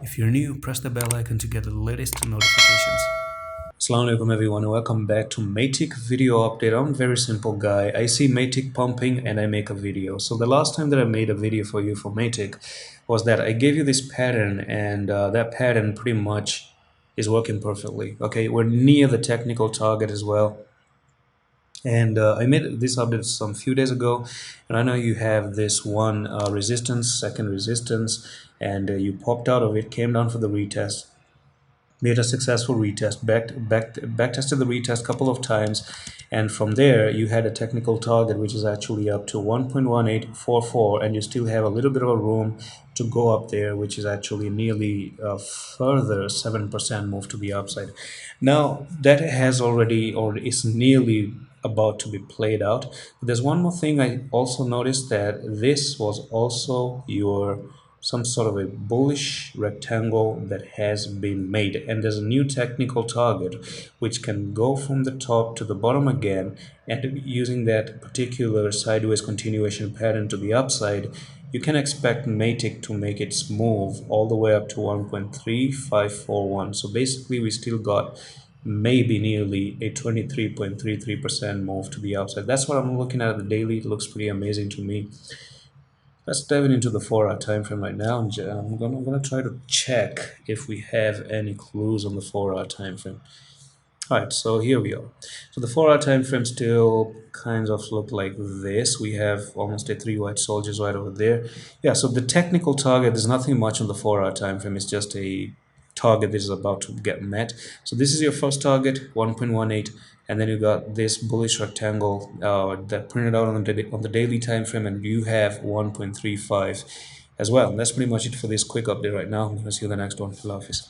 If you're new, press the bell icon to get the latest notifications. Assalamu alaikum everyone and welcome back to Matic video update. I'm a very simple guy. I see Matic pumping and I make a video. So the last time that I made a video for you for Matic was that I gave you this pattern and that pattern pretty much is working perfectly. Okay, we're near the technical target as well. And I made this update some few days ago, and I know you have this one resistance, second resistance, and you popped out of it, came down for the retest, made a successful retest, back tested the retest a couple of times, and from there you had a technical target which is actually up to 1.1844, and you still have a little bit of a room to go up there, which is actually nearly a further 7% move to the upside. Now that has already, or is nearly about to be played out. But there's one more thing I also noticed, that this was also your some sort of a bullish rectangle that has been made, and there's a new technical target which can go from the top to the bottom again, and using that particular sideways continuation pattern to the upside, you can expect Matic to make its move all the way up to 1.3541. So basically we still got maybe nearly a 23.33% move to the upside. That's what I'm looking at the daily. It looks pretty amazing to me. Let's dive into the 4-hour time frame right now. I'm gonna try to check if we have any clues on the 4-hour time frame. All right, so here we are. So the 4-hour time frame still kind of look like this. We have almost a three white soldiers right over there. Yeah, so the technical target, there's nothing much on the 4-hour time frame. It's just a target that is about to get met. So this is your first target, 1.18, and then you got this bullish rectangle that printed out on the daily time frame, and you have 1.35 as well. And that's pretty much it for this quick update right now. I'm gonna see you in the next one. Allah Hafiz.